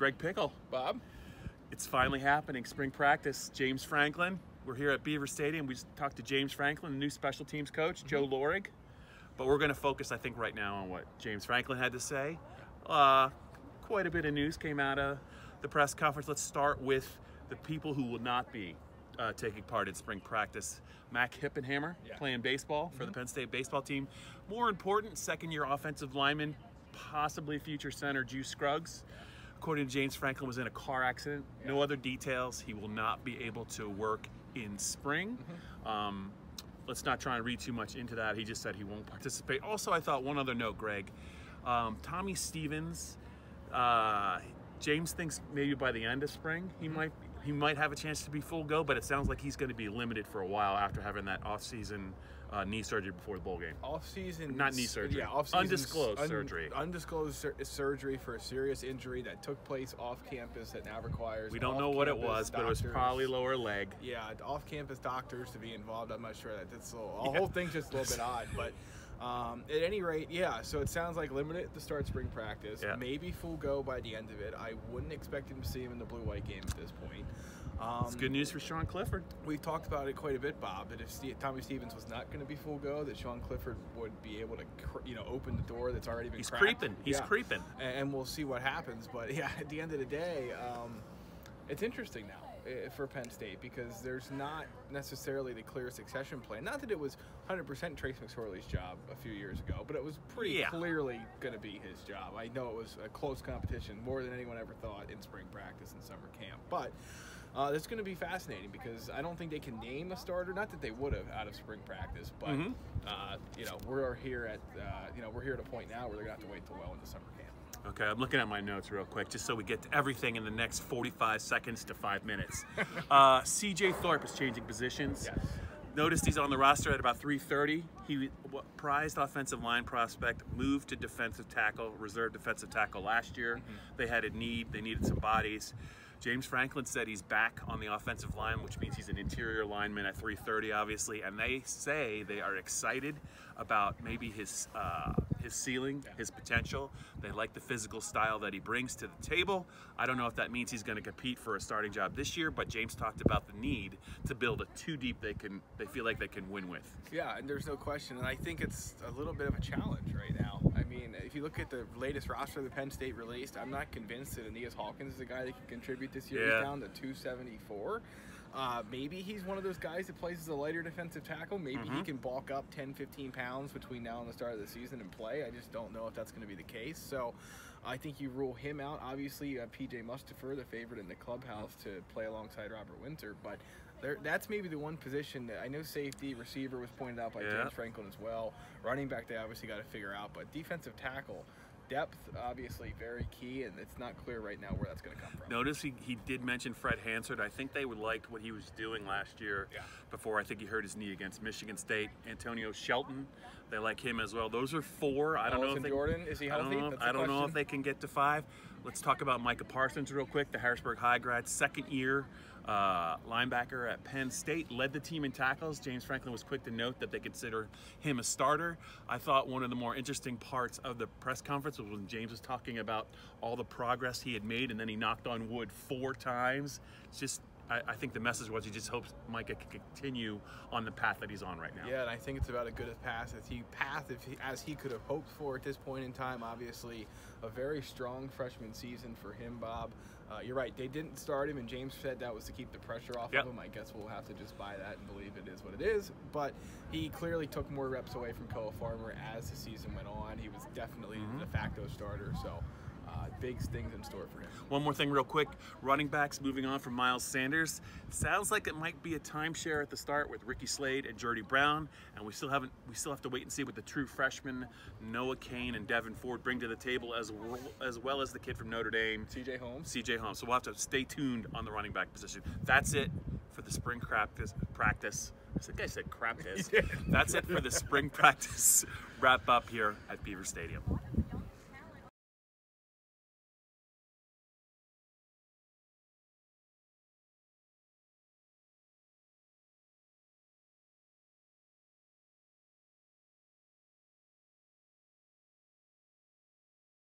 Greg Pickel. Bob? It's finally happening, spring practice. James Franklin. We're here at Beaver Stadium. We talked to James Franklin, the new special teams coach, Joe Lorig. But we're going to focus, I think, right now on what James Franklin had to say. Quite a bit of news came out of the press conference. Let's start with the people who will not be taking part in spring practice. Mac Hippenhammer, playing baseball for the Penn State baseball team. More important, second-year offensive lineman, possibly future center Juice Scruggs. According to James Franklin, was in a car accident. No other details. He will not be able to work in spring. Let's not try and read too much into that. He just said he won't participate. Also, I thought one other note, Greg. Tommy Stevens, James thinks maybe by the end of spring he might have a chance to be full go, but it sounds like he's going to be limited for a while after having that off-season knee surgery before the bowl game. Off-season, not knee surgery. Yeah, off-season, undisclosed surgery. Undisclosed surgery for a serious injury that took place off campus that now requires. We don't know what it was, but it was probably lower leg. Yeah, off-campus doctors to be involved. I'm not sure that that's the whole thing's just a little bit odd, but. At any rate, so it sounds like limited at the start of spring practice, maybe full go by the end of it. I wouldn't expect him to see him in the blue-white game at this point. It's good news for Sean Clifford. We've talked about it quite a bit, Bob, that if Tommy Stevens was not going to be full go, that Sean Clifford would be able to, open the door that's already been cracked. He's creeping. And we'll see what happens. But, at the end of the day, it's interesting now for Penn State because there's not necessarily the clear succession plan. Not that it was 100% Trace McSorley's job a few years ago, but it was pretty clearly going to be his job. I know it was a close competition, more than anyone ever thought in spring practice and summer camp. But it's going to be fascinating because I don't think they can name a starter. Not that they would have out of spring practice, but we're here at we're here at a point now where they're going to have to wait till well into summer camp. Okay, I'm looking at my notes real quick, just so we get to everything in the next 45 seconds to 5 minutes. C.J. Thorpe is changing positions. Yes. Noticed he's on the roster at about 3:30. He prized offensive line prospect, moved to defensive tackle, reserve defensive tackle last year. They had a need. They needed some bodies. James Franklin said he's back on the offensive line, which means he's an interior lineman at 3:30, obviously. And they say they are excited about maybe his ceiling, his potential. They like the physical style that he brings to the table. I don't know if that means he's going to compete for a starting job this year, but James talked about the need to build a two deep they feel like they can win with. Yeah, and there's no question, and I think it's a little bit of a challenge right now. I mean, if you look at the latest roster that Penn State released, I'm not convinced that Aeneas Hawkins is a guy that can contribute this year. He's down to 274. Maybe he's one of those guys that plays as a lighter defensive tackle. Maybe he can bulk up 10, 15 pounds between now and the start of the season and play. I just don't know if that's going to be the case. So I think you rule him out. Obviously, P.J. Mustipher, the favorite in the clubhouse to play alongside Robert Winter. But that's maybe the one position that I know safety, receiver was pointed out by James Franklin as well. Running back, they obviously got to figure out. But defensive tackle, depth, obviously very key, and it's not clear right now where that's going to come from. Notice he did mention Fred Hansard. I think they would liked what he was doing last year before I think he hurt his knee against Michigan State. Antonio Shelton, they like him as well. Those are four. I don't know if Jordan, is he healthy? I don't know if they can get to 5. Let's talk about Micah Parsons real quick, the Harrisburg High grad, second year linebacker at Penn State, led the team in tackles. James Franklin was quick to note that they consider him a starter. I thought one of the more interesting parts of the press conference was when James was talking about all the progress he had made, and then he knocked on wood 4 times. It's just, I think the message was he just hopes Micah can continue on the path that he's on right now. Yeah, and I think it's about as good a path as he could have hoped for at this point in time. Obviously, a very strong freshman season for him, Bob. You're right, they didn't start him, and James said that was to keep the pressure off of him. I guess we'll have to just buy that and believe it is what it is. But he clearly took more reps away from Koa Farmer as the season went on. He was definitely the de facto starter, so big things in store for him. One more thing real quick, running backs moving on from Miles Sanders. Sounds like it might be a timeshare at the start with Ricky Slade and Jordy Brown, and we still have to wait and see what the true freshmen Noah Kane and Devin Ford bring to the table, as well as the kid from Notre Dame, C.J. Holmes. So we'll have to stay tuned on the running back position. That's it for the spring practice. I think I said practice. That's it for the spring practice wrap up here at Beaver Stadium.